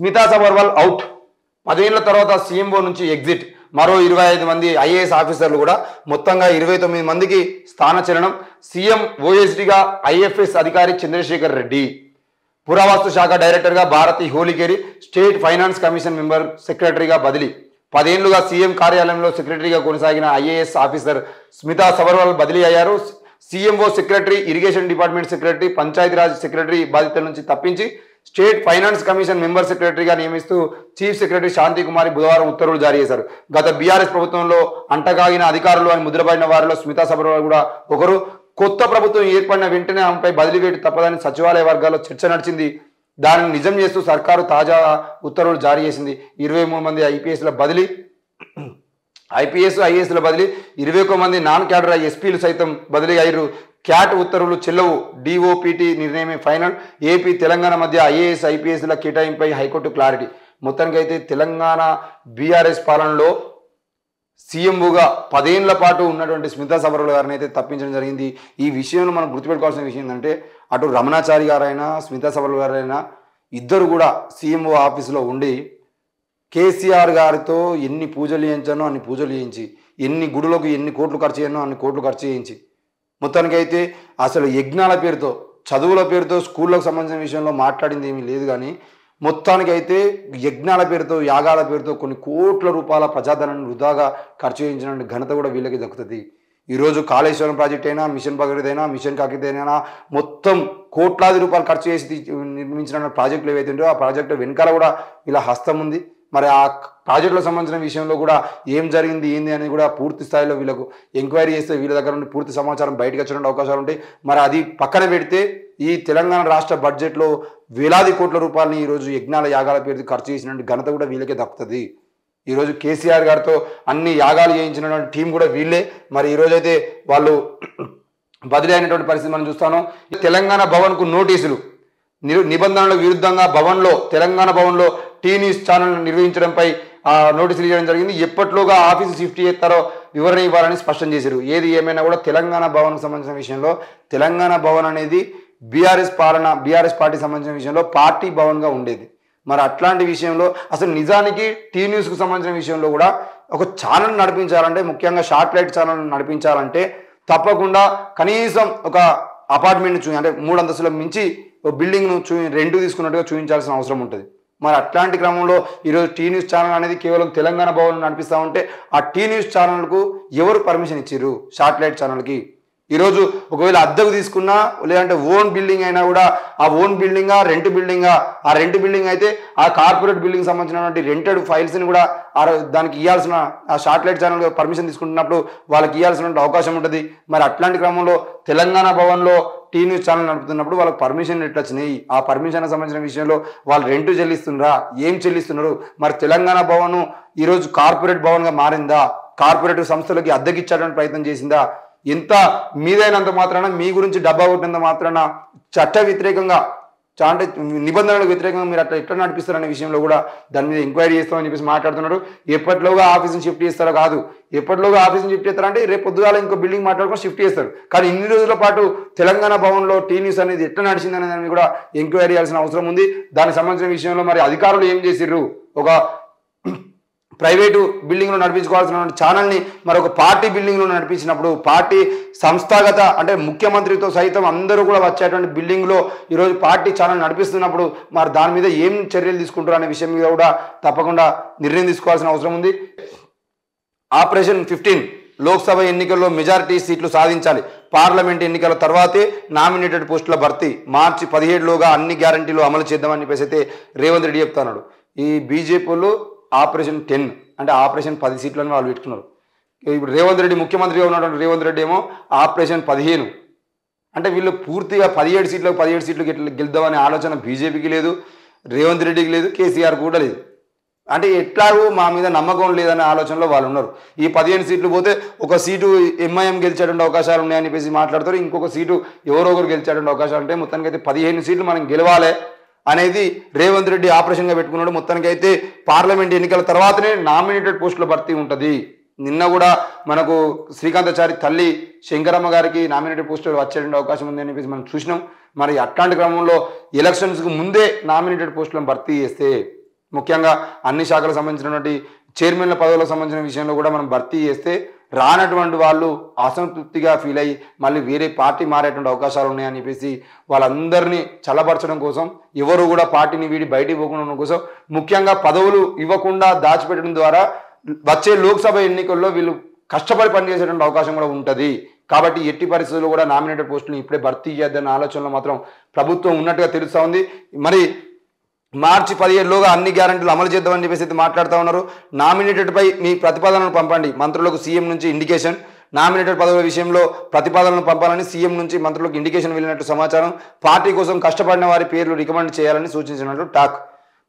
Smita Sabharwal out. 10 ఏళ్ల తర్వాత CMO నుంచి ఎగ్జిట్. మరో 25 మంది ఐఏఎస్ ఆఫీసర్లు కూడా మొత్తంగా 29 మందికి స్థానచలనం. సీఎం ఓఎస్డీగా ఐఎఫ్ఎస్ అధికారి చంద్రశేఖర్ రెడ్డి, పురావస్తు శాఖ డైరెక్టర్గా Bharati Holikeri, state finance commission member సెక్రటరీగా బదిలీ. 10 ఏళ్లుగా సీఎం కార్యాలయంలో సెక్రటరీగా కొనసాగిన ఐఏఎస్ ఆఫీసర్ స్మితా సబర్వాల్ బదిలీ అయ్యారు. CMO secretary, irrigation department secretary, Panchayati Raj secretary బాధ్యతల నుంచి తప్పించి స్టేట్ ఫైనాన్స్ కమిషన్ మెంబర్ సెక్రటరీగా నియమిస్తూ చీఫ్ సెక్రటరీ శాంతి కుమారి బుధవారం ఉత్తర్వులు జారీ చేశారు. గత బీఆర్ఎస్ ప్రభుత్వంలో అంటగాగిన అధికారులు అని ముద్రపడిన వారిలో స్మితా సబర్వాల్ కూడా ఒకరు. కొత్త ప్రభుత్వం ఏర్పడిన వెంటనే ఆమెపై బదిలీ వేటు తప్పదని సచివాలయ వర్గాల్లో చర్చ నడిచింది. దానిని నిజం చేస్తూ సర్కారు తాజా ఉత్తర్వులు జారీ చేసింది. 23 మంది ఐపీఎస్ల బదిలీ, ఐఏఎస్ల బదిలీ, 21 మంది నాన్ క్యాడర్ ఎస్పీలు సైతం బదిలీ అయ్యారు. క్యాట్ ఉత్తర్వులు చెల్లవు, డిఓపిటి నిర్ణయమే ఫైనల్. ఏపీ తెలంగాణ మధ్య ఐఏఎస్ ఐపీఎస్ల కేటాయింపై హైకోర్టు క్లారిటీ. మొత్తానికైతే తెలంగాణ బీఆర్ఎస్ పాలనలో సీఎంఓగా 10 ఏళ్ల పాటు ఉన్నటువంటి స్మితా సబర్వాల్ గారిని అయితే తప్పించడం జరిగింది. ఈ విషయంలో మనం గుర్తుపెట్టుకోవాల్సిన విషయం ఏంటంటే అటు రమణాచారి గారైనా స్మితా సబర్వాల్ గారైనా ఇద్దరు కూడా సీఎంఓ ఆఫీసులో ఉండి కేసీఆర్ గారితో ఎన్ని పూజలు చేయించానో అన్ని పూజలు చేయించి, ఎన్ని గుడులకు ఎన్ని కోట్లు ఖర్చు చేయనో అన్ని కోట్లు ఖర్చు చేయించి, మొత్తానికైతే అసలు యజ్ఞాల పేరుతో, చదువుల పేరుతో, స్కూళ్ళకు సంబంధించిన విషయంలో మాట్లాడింది ఏమీ లేదు. కానీ మొత్తానికైతే యజ్ఞాల పేరుతో, యాగాల పేరుతో కొన్ని కోట్ల రూపాయల ప్రజాధనాన్ని వృధాగా ఖర్చు చేయించిన ఘనత కూడా వీళ్ళకి దక్కుతుంది. ఈరోజు కాళేశ్వరం ప్రాజెక్ట్ అయినా, మిషన్ భగీరథ అయినా, మిషన్ కాకతీయ అయినా మొత్తం కోట్లాది రూపాయలు ఖర్చు చేసి నిర్మించిన ప్రాజెక్టులు ఏవైతే ఉంటాయో ఆ ప్రాజెక్టు వెనకాల కూడా ఇలా హస్తం ఉంది. మరి ఆ ప్రాజెక్టులకు సంబంధించిన విషయంలో కూడా ఏం జరిగింది ఏంది అనేది కూడా పూర్తి స్థాయిలో వీళ్ళకు ఎంక్వైరీ చేస్తే వీళ్ళ దగ్గర నుండి పూర్తి సమాచారం బయటకు వచ్చే అవకాశాలు ఉంటాయి. మరి అది పక్కన పెడితే ఈ తెలంగాణ రాష్ట్ర బడ్జెట్లో వేలాది కోట్ల రూపాయలని ఈరోజు యజ్ఞాల యాగాల పేరు ఖర్చు చేసినటువంటి ఘనత కూడా వీళ్ళకే దక్కుతుంది. ఈరోజు కేసీఆర్ గారితో అన్ని యాగాలు చేయించినటువంటి టీం కూడా వీళ్ళే. మరి ఈరోజైతే వాళ్ళు బదిలీ అయినటువంటి పరిస్థితి మనం చూస్తాను. తెలంగాణ భవన్కు నోటీసులు, నిబంధనల విరుద్ధంగా తెలంగాణ భవన్లో టీ న్యూస్ ఛానల్ నిర్వహించడంపై నోటీసులు ఇవ్వడం జరిగింది. ఎప్పట్లోగా ఆఫీసు షిఫ్ట్ చేస్తారో వివరణ ఇవ్వాలని స్పష్టం చేశారు. ఏది ఏమైనా కూడా తెలంగాణ భవన్కు సంబంధించిన విషయంలో తెలంగాణ భవన్ అనేది బీఆర్ఎస్ పార్టీ సంబంధించిన విషయంలో పార్టీ భవన్గా ఉండేది. మరి అట్లాంటి విషయంలో అసలు నిజానికి టీ న్యూస్కు సంబంధించిన విషయంలో కూడా ఒక ఛానల్ నడిపించాలంటే, ముఖ్యంగా శాటిలైట్ ఛానల్ నడిపించాలంటే తప్పకుండా కనీసం ఒక అపార్ట్మెంట్ అంటే 3 అంతస్తుల మించి బిల్డింగ్ను రెంట్ తీసుకున్నట్టుగా చూపించాల్సిన అవసరం ఉంటుంది. మరి అట్లాంటి క్రమంలో ఈరోజు టీ న్యూస్ ఛానల్ అనేది కేవలం తెలంగాణ భవన్ నడిపిస్తూ ఉంటే ఆ టీ న్యూస్ ఛానల్కు ఎవరు పర్మిషన్ ఇచ్చారు? శాటిలైట్ ఛానల్కి. ఈరోజు ఒకవేళ అద్దెకు తీసుకున్నా లేదంటే ఓన్ బిల్డింగ్ అయినా కూడా ఆ ఓన్ బిల్డింగా రెంట్ బిల్డింగా, ఆ రెంట్ బిల్డింగ్ అయితే ఆ కార్పొరేట్ బిల్డింగ్ సంబంధించినటువంటి రెంటెడ్ ఫైల్స్ని కూడా దానికి ఇవ్వాల్సిన ఆ శాటిలైట్ ఛానల్ పర్మిషన్ తీసుకుంటున్నప్పుడు వాళ్ళకి ఇవ్వాల్సిన అవకాశం ఉంటుంది. మరి అట్లాంటి క్రమంలో తెలంగాణ భవన్లో టీ న్యూస్ ఛానల్ నడుపుతున్నప్పుడు వాళ్ళకి పర్మిషన్ ఎట్లా వచ్చినాయి? ఆ పర్మిషన్ సంబంధించిన విషయంలో వాళ్ళు రెంట్ చెల్లిస్తున్నారా? ఏం చెల్లిస్తున్నారు? మరి తెలంగాణ భవన్ ఈరోజు కార్పొరేట్ భవన్గా మారిందా? కార్పొరేట్ సంస్థలకి అద్దెకిచ్చేటువంటి ప్రయత్నం చేసిందా? ఎంత మీదైనంత మాత్రాన, మీ గురించి డబ్బా కొట్టినంత మాత్రాన చట్ట వ్యతిరేకంగా అంటే నిబంధనలకు వ్యతిరేకంగా మీరు అట్లా ఎట్లా నడిపిస్తారనే విషయంలో కూడా దాని మీద ఎంక్వైరీ చేస్తామని చెప్పేసి మాట్లాడుతున్నారు. ఎప్పటిలోగా ఆఫీస్ని షిఫ్ట్ చేస్తారో కాదు, ఎప్పటిలోగా ఆఫీస్ని షిఫ్ట్ చేస్తారంటే రేపు పొద్దుగాల ఇంకో బిల్డింగ్ మాట్లాడుకొని షిఫ్ట్ చేస్తారు. కానీ ఇన్ని రోజుల పాటు తెలంగాణ భవన్లో టీ న్యూస్ అనేది ఎట్లా నడిచింది అనే దాన్ని కూడా ఎంక్వైరీ చేయాల్సిన అవసరం ఉంది. దానికి సంబంధించిన విషయంలో మరి అధికారులు ఏం చేసిర్రు? ఒక ప్రైవేటు బిల్డింగ్లో నడిపించుకోవాల్సిన ఛానల్ని మరొక పార్టీ బిల్డింగ్లో నడిపించినప్పుడు, పార్టీ సంస్థాగత అంటే ముఖ్యమంత్రితో సైతం అందరూ కూడా వచ్చేటువంటి బిల్డింగ్లో ఈరోజు పార్టీ ఛానల్ నడిపిస్తున్నప్పుడు మరి దాని మీద ఏం చర్యలు తీసుకుంటారు అనే విషయం మీద కూడా తప్పకుండా నిర్ణయం తీసుకోవాల్సిన అవసరం ఉంది. ఆపరేషన్ 15 లోక్సభ ఎన్నికల్లో మెజారిటీ సీట్లు సాధించాలి. పార్లమెంట్ ఎన్నికల తర్వాతే నామినేటెడ్ పోస్టుల భర్తీ. మార్చి 17లోగా అన్ని గ్యారంటీలు అమలు చేద్దామని చెప్పేసి అయితే రేవంత్ రెడ్డి చెప్తున్నాడు. ఈ బీజేపీలో ఆపరేషన్ 10 అంటే ఆపరేషన్ 10 సీట్లను వాళ్ళు పెట్టుకున్నారు. ఇప్పుడు రేవంత్ రెడ్డి ముఖ్యమంత్రిగా ఉన్నటువంటి రేవంత్ రెడ్డి ఏమో ఆపరేషన్ 15 అంటే వీళ్ళు పూర్తిగా 17 సీట్లు గెలుద్దామనే ఆలోచన బీజేపీకి లేదు, రేవంత్ రెడ్డికి లేదు, కేసీఆర్ కూడా లేదు. అంటే ఎట్లాగో మా మీద నమ్మకం లేదనే ఆలోచనలో వాళ్ళు ఉన్నారు. ఈ 15 సీట్లు పోతే ఒక సీటు ఎంఐఎం గెలిచేటువంటి అవకాశాలు ఉన్నాయని చెప్పేసి మాట్లాడతారు, ఇంకొక సీటు ఎవరో ఒకరు గెలిచేటువంటి అవకాశాలు ఉంటాయి. మొత్తానికి అయితే 15 సీట్లు మనం గెలవాలి అనేది రేవంత్ రెడ్డి ఆపరేషన్గా పెట్టుకున్నాడు. మొత్తానికి అయితే పార్లమెంట్ ఎన్నికల తర్వాతనే నామినేటెడ్ పోస్టుల భర్తీ ఉంటుంది. నిన్న కూడా మనకు శ్రీకాంతాచారి తల్లి శంకరమ్మ గారికి నామినేటెడ్ పోస్టులు వచ్చేటువంటి అవకాశం ఉంది అని చెప్పేసి మనం చూసినాం. మరి అట్లాంటి క్రమంలో ఎలక్షన్స్కి ముందే నామినేటెడ్ పోస్టులను భర్తీ చేస్తే ముఖ్యంగా అన్ని శాఖలకు సంబంధించినటువంటి చైర్మన్ల పదవులకు సంబంధించిన విషయంలో కూడా మనం భర్తీ చేస్తే రానటువంటి వాళ్ళు అసంతృప్తిగా ఫీల్ అయ్యి మళ్ళీ వేరే పార్టీ మారేటువంటి అవకాశాలు ఉన్నాయని చెప్పేసి వాళ్ళందరినీ చల్లబరచడం కోసం ఎవరు కూడా పార్టీని వీడి బయటికి పోకుండా కోసం ముఖ్యంగా పదవులు ఇవ్వకుండా దాచిపెట్టడం ద్వారా వచ్చే లోక్సభ ఎన్నికల్లో వీళ్ళు కష్టపడి పనిచేసేటువంటి అవకాశం కూడా ఉంటుంది. కాబట్టి ఎట్టి పరిస్థితుల్లో కూడా నామినేటెడ్ పోస్టులను ఇప్పుడే భర్తీ చేద్దాన్న ఆలోచనలో మాత్రం ప్రభుత్వం ఉన్నట్టుగా తెలుస్తూ ఉంది. మరి మార్చి 17లోగా అన్ని గ్యారంటీలు అమలు చేద్దామని చెప్పేసి అయితే మాట్లాడుతూ ఉన్నారు. నామినేటెడ్పై మీ ప్రతిపాదనను పంపండి, మంత్రులకు సీఎం నుంచి ఇండికేషన్. నామినేటెడ్ పదవుల విషయంలో ప్రతిపాదనలు పంపాలని సీఎం నుంచి మంత్రులకు ఇండికేషన్ వెళ్ళినట్టు సమాచారం. పార్టీ కోసం కష్టపడిన వారి పేర్లు రికమెండ్ చేయాలని సూచించినట్టు టాక్.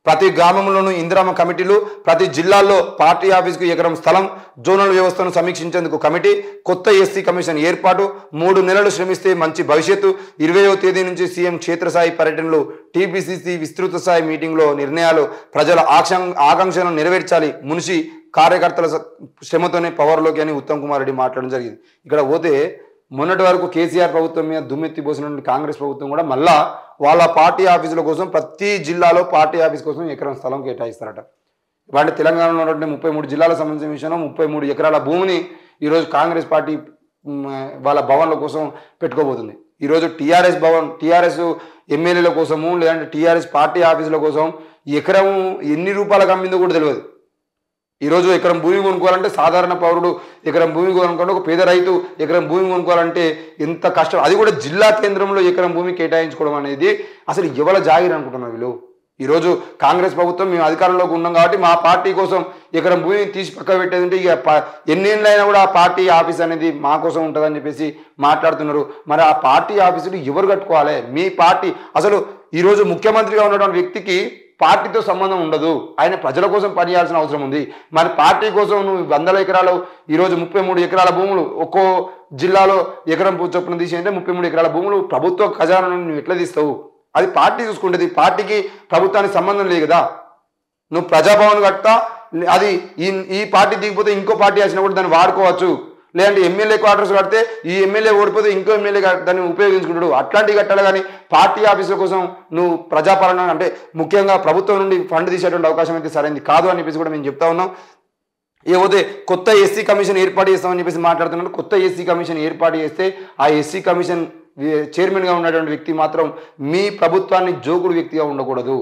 ప్రతి గ్రామంలోనూ ఇందిరమ్మ కమిటీలు, ప్రతి జిల్లాల్లో పార్టీ ఆఫీస్కు ఎకరం స్థలం, జోనల్ వ్యవస్థను సమీక్షించేందుకు కమిటీ, కొత్త ఎస్సీ కమిషన్ ఏర్పాటు, 3 నెలలు శ్రమిస్తే మంచి భవిష్యత్తు. 20వ తేదీ నుంచి సీఎం క్షేత్రస్థాయి పర్యటనలు, టీపీసీసీ విస్తృత స్థాయి మీటింగ్లో నిర్ణయాలు, ప్రజల ఆకాంక్షలను నెరవేర్చాలి, మున్షి కార్యకర్తల శ్రమతోనే పవర్లోకి అని ఉత్తమ్ కుమార్ రెడ్డి మాట్లాడడం జరిగింది. ఇక్కడ పోతే మొన్నటి వరకు కేసీఆర్ ప్రభుత్వం మీద దుమ్మెత్తి పోసినటువంటి కాంగ్రెస్ ప్రభుత్వం కూడా మళ్ళా వాళ్ళ పార్టీ ఆఫీసుల కోసం ప్రతి జిల్లాలో పార్టీ ఆఫీస్ కోసం ఎకరం స్థలం కేటాయిస్తారట. వాటి తెలంగాణలో ఉన్నటువంటి 33 జిల్లాలకు సంబంధించిన విషయంలో 33 ఎకరాల భూమిని ఈరోజు కాంగ్రెస్ పార్టీ వాళ్ళ భవన్ల కోసం పెట్టుకోబోతుంది. ఈరోజు టీఆర్ఎస్ ఎమ్మెల్యేల కోసము లేదంటే టీఆర్ఎస్ పార్టీ ఆఫీసుల కోసం ఎకరం ఎన్ని రూపాయలకు అమ్మిందో కూడా తెలియదు. ఈరోజు ఎకరం భూమి కొనుక్కోవాలంటే సాధారణ పౌరుడు ఎకరం భూమి కొనుక్కోవాలంటే, ఒక పేద రైతు ఎకరం భూమి కొనుక్కోవాలంటే ఎంత కష్టం. అది కూడా జిల్లా కేంద్రంలో ఎకరం భూమి కేటాయించుకోవడం అనేది అసలు ఎవరి జాగిరి అనుకుంటున్నారు వీళ్ళు. ఈరోజు కాంగ్రెస్ ప్రభుత్వం మేము అధికారంలోకి ఉన్నాం కాబట్టి మా పార్టీ కోసం ఎకరం భూమిని తీసి పక్క పెట్టేదంటే ఇక ఎన్నేళ్ళైనా కూడా ఆ పార్టీ ఆఫీస్ అనేది మా కోసం ఉంటుందని చెప్పేసి మాట్లాడుతున్నారు. మరి ఆ పార్టీ ఆఫీసులు ఎవరు కట్టుకోవాలి? మీ పార్టీ అసలు ఈరోజు ముఖ్యమంత్రిగా ఉన్నటువంటి వ్యక్తికి పార్టీతో సంబంధం ఉండదు, ఆయన ప్రజల కోసం పనిచేయాల్సిన అవసరం ఉంది. మరి పార్టీ కోసం నువ్వు 100 ఎకరాలు ఈరోజు 33 ఎకరాల భూములు ఒక్కో జిల్లాలో ఎకరం చొప్పున తీసి అంటే 33 ఎకరాల భూములు ప్రభుత్వ ఖజానాను నువ్వు ఎట్లా తీస్తావు? అది పార్టీ చూసుకుంటుంది. పార్టీకి ప్రభుత్వానికి సంబంధం లేదు కదా. నువ్వు ప్రజాభవన్ కట్టా, అది ఈ పార్టీ దిగిపోతే ఇంకో పార్టీ వచ్చినా కూడా దాన్ని వాడుకోవచ్చు. లేదంటే ఎమ్మెల్యే క్వార్టర్స్ కడితే ఈ ఎమ్మెల్యే ఓడిపోతే ఇంకో ఎమ్మెల్యే దాన్ని ఉపయోగించుకుంటాడు. అట్లాంటివి కట్టాలి కానీ పార్టీ ఆఫీసుల కోసం నువ్వు ప్రజాపాలన అంటే ముఖ్యంగా ప్రభుత్వం నుండి ఫండ్ తీసేటువంటి అవకాశం అయితే సరైనది కాదు అని చెప్పేసి కూడా మేము చెప్తా ఉన్నాం. ఏవైతే కొత్త ఎస్సీ కమిషన్ ఏర్పాటు చేస్తామని చెప్పేసి మాట్లాడుతున్నారు. కొత్త ఎస్సీ కమిషన్ ఏర్పాటు చేస్తే ఆ ఎస్సీ కమిషన్ చైర్మన్గా ఉన్నటువంటి వ్యక్తి మాత్రం మీ ప్రభుత్వాన్ని జోకుడు వ్యక్తిగా ఉండకూడదు.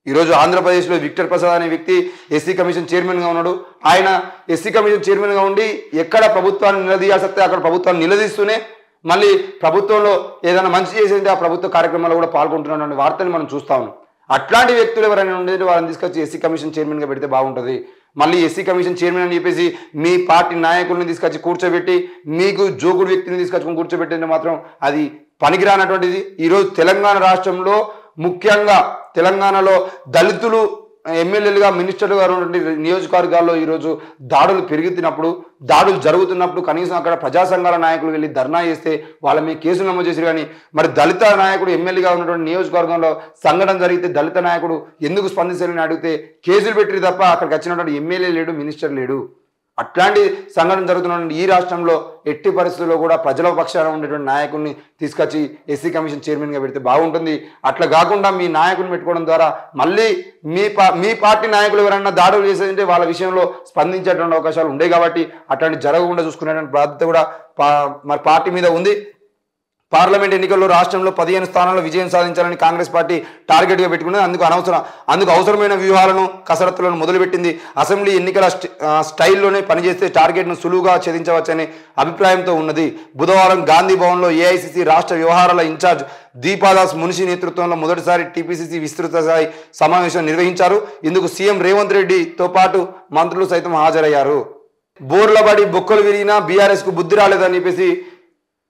ఈరోజు ఆంధ్రప్రదేశ్లో విక్టర్ ప్రసాద్ అనే వ్యక్తి ఎస్సీ కమిషన్ చైర్మన్గా ఉన్నాడు. ఆయన ఎస్సీ కమిషన్ చైర్మన్గా ఉండి ఎక్కడ ప్రభుత్వాన్ని నిలదీయాల్సి అక్కడ ప్రభుత్వాన్ని నిలదీస్తూనే మళ్ళీ ప్రభుత్వంలో ఏదైనా మంచి చేసేది ఆ ప్రభుత్వ కార్యక్రమాల్లో కూడా పాల్గొంటున్నటువంటి వార్తని మనం చూస్తా ఉన్నాం. అట్లాంటి వ్యక్తులు ఎవరైనా ఉండేది వాళ్ళని తీసుకొచ్చి ఎస్సీ కమిషన్ చైర్మన్గా పెడితే బాగుంటుంది. మళ్ళీ ఎస్సీ కమిషన్ చైర్మన్ అని చెప్పేసి మీ పార్టీ నాయకుల్ని తీసుకొచ్చి కూర్చోబెట్టి మీకు జోకుడు వ్యక్తిని తీసుకొచ్చుకొని కూర్చోబెట్టింది మాత్రం అది పనికిరానటువంటిది. ఈరోజు తెలంగాణ రాష్ట్రంలో ముఖ్యంగా తెలంగాణలో దళితులు ఎమ్మెల్యేలుగా మినిస్టర్లుగా ఉన్నటువంటి నియోజకవర్గాల్లో ఈరోజు దాడులు దాడులు జరుగుతున్నప్పుడు కనీసం అక్కడ ప్రజా సంఘాల నాయకులు వెళ్ళి ధర్నా చేస్తే వాళ్ళ మీద కేసులు నమోదు చేశారు. కానీ మరి దళిత నాయకుడు ఎమ్మెల్యేగా ఉన్నటువంటి నియోజకవర్గంలో సంఘటన జరిగితే దళిత నాయకుడు ఎందుకు స్పందించాలని అడిగితే కేసులు పెట్టిరు తప్ప అక్కడికి వచ్చినటువంటి ఎమ్మెల్యే లేడు, మినిస్టర్ లేడు. అట్లాంటి సంఘటన జరుగుతున్న ఈ రాష్ట్రంలో ఎట్టి పరిస్థితుల్లో కూడా ప్రజల పక్షాన ఉండేటువంటి నాయకుల్ని తీసుకొచ్చి ఎస్సీ కమిషన్ చైర్మన్గా పెడితే బాగుంటుంది. అట్లా కాకుండా మీ నాయకుని పెట్టుకోవడం ద్వారా మళ్ళీ మీ పార్టీ నాయకులు ఎవరైనా దాడులు చేసేదంటే వాళ్ళ విషయంలో స్పందించేటువంటి అవకాశాలు ఉండే కాబట్టి అట్లాంటి జరగకుండా చూసుకునేటువంటి బాధ్యత కూడా మరి పార్టీ మీద ఉంది. పార్లమెంట్ ఎన్నికల్లో రాష్ట్రంలో 15 స్థానాల్లో విజయం సాధించాలని కాంగ్రెస్ పార్టీ టార్గెట్గా పెట్టుకున్నది. అందుకు అవసరమైన వ్యూహాలను కసరత్తులను మొదలుపెట్టింది. అసెంబ్లీ ఎన్నికల స్టైల్లోనే పనిచేస్తే టార్గెట్ను సులువుగా ఛేదించవచ్చనే అభిప్రాయంతో ఉన్నది. బుధవారం గాంధీ భవన్లో ఏఐసిసి రాష్ట్ర వ్యవహారాల ఇన్ఛార్జ్ దీపాదాస్ మున్షి నేతృత్వంలో మొదటిసారి టీపీసీసీ విస్తృత స్థాయి సమావేశం నిర్వహించారు. ఇందుకు సీఎం రేవంత్ రెడ్డితో పాటు మంత్రులు సైతం హాజరయ్యారు. బోర్లబడి బొక్కలు విరిగినా బీఆర్ఎస్కు బుద్ధి రాలేదని చెప్పేసి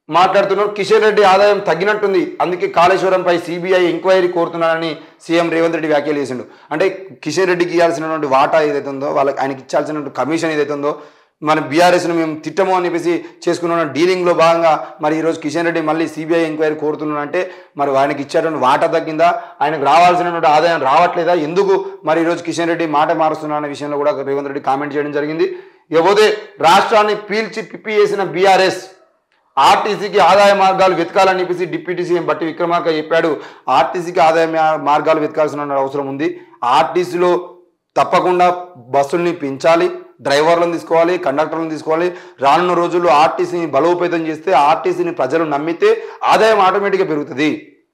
మాట్లాడుతున్నారు. కిషన్ రెడ్డి ఆదాయం తగ్గినట్టుంది, అందుకే కాళేశ్వరంపై సిబిఐ ఎంక్వైరీ కోరుతున్నారని సీఎం రేవంత్ రెడ్డి వ్యాఖ్యలు చేసిండు. అంటే కిషన్ రెడ్డికి ఇవ్వాల్సినటువంటి వాటా ఏదైతే ఉందో, వాళ్ళకి ఆయనకి ఇచ్చాల్సినటువంటి కమిషన్ ఏదైతే ఉందో, మన బీఆర్ఎస్ను మేము తిట్టము అని చెప్పేసి చేసుకున్న డీలింగ్లో భాగంగా మరి ఈరోజు కిషన్ రెడ్డి మళ్ళీ సిబిఐ ఎంక్వైరీ కోరుతున్నారంటే మరి ఆయనకి ఇచ్చేటువంటి వాటా తగ్గిందా, ఆయనకు రావాల్సినటువంటి ఆదాయం రావట్లేదా, ఎందుకు మరి ఈరోజు కిషన్ రెడ్డి మాట మారుస్తున్నా అనే విషయంలో కూడా రేవంత్ రెడ్డి కామెంట్ చేయడం జరిగింది. ఇకపోతే రాష్ట్రాన్ని పీల్చి పిప్పి చేసిన బీఆర్ఎస్ ఆర్టీసీకి ఆదాయ మార్గాలు వెతకాలని చెప్పేసి డిప్యూటీ సీఎం బట్టి విక్రమార్క చెప్పాడు. ఆర్టీసీకి ఆదాయ మార్గాలు వెతకాల్సిన అవసరం ఉంది. ఆర్టీసీలో తప్పకుండా బస్సుల్ని పెంచాలి, డ్రైవర్లను తీసుకోవాలి, కండక్టర్లను తీసుకోవాలి. రానున్న రోజుల్లో ఆర్టీసీని బలోపేతం చేస్తే, ఆర్టీసీని ప్రజలు నమ్మితే ఆదాయం ఆటోమేటిక్గా పెరుగుతుంది.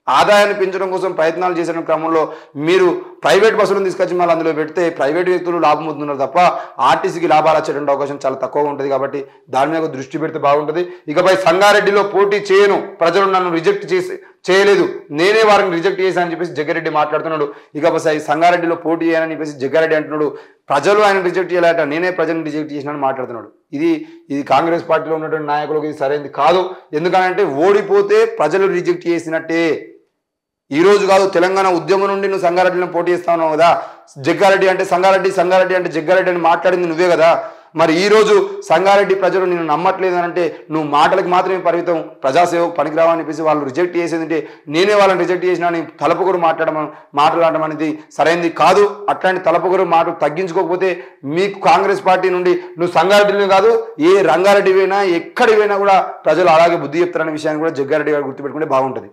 ఆదాయాన్ని పెంచడం కోసం ప్రయత్నాలు చేసిన క్రమంలో మీరు ప్రైవేట్ బస్సులను తీసుకొచ్చి మళ్ళీ అందులో పెడితే ప్రైవేట్ వ్యక్తులు లాభం పొందుతున్నారు తప్ప ఆర్టీసీకి లాభాలు వచ్చేటువంటి అవకాశం చాలా తక్కువగా ఉంటుంది. కాబట్టి దాని మీద దృష్టి పెడితే బాగుంటుంది. ఇకపై సంగారెడ్డిలో పోటీ చేయను, ప్రజలు నన్ను రిజెక్ట్ చేయలేదు, నేనే వారిని రిజెక్ట్ చేశానని చెప్పేసి జగ్గారెడ్డి మాట్లాడుతున్నాడు. ఇకపై సంగారెడ్డిలో పోటీ చేయనని చెప్పేసి జగ్గారెడ్డి అంటున్నాడు. ప్రజలు ఆయన రిజెక్ట్ చేయలేట, నేనే ప్రజలను రిజెక్ట్ చేసినానని మాట్లాడుతున్నాడు. ఇది కాంగ్రెస్ పార్టీలో ఉన్నటువంటి నాయకులకు ఇది సరైనది కాదు. ఎందుకంటే ఓడిపోతే ప్రజలు రిజెక్ట్ చేసినట్టే. ఈ రోజు కాదు, తెలంగాణ ఉద్యమం నుండి నువ్వు సంగారెడ్డిలో పోటీ చేస్తా ఉన్నావు కదా. జగ్గారెడ్డి అంటే సంగారెడ్డి, సంగారెడ్డి అంటే జగ్గారెడ్డి అని మాట్లాడింది నువ్వే కదా. మరి ఈ రోజు సంగారెడ్డి ప్రజలు నిన్ను నమ్మట్లేదు అని అంటే నువ్వు మాటలకు మాత్రమే పరిమితం, ప్రజాసేవకు పనికిరావని చెప్పేసి వాళ్ళు రిజెక్ట్ చేసేదంటే నేనే వాళ్ళని రిజెక్ట్ చేసినా అని తలపొగరు మాట్లాడడం అనేది సరైనది కాదు. అట్లాంటి తలపొగరు మాట తగ్గించుకోకపోతే మీకు కాంగ్రెస్ పార్టీ నుండి నువ్వు సంగారెడ్డిని కాదు, ఏ రంగారెడ్డి పోయినా ఎక్కడికి పోయినా కూడా ప్రజలు అలాగే బుద్ధి చెప్తారనే విషయాన్ని కూడా జగ్గారెడ్డి గారు గుర్తుపెట్టుకుంటే బాగుంటుంది.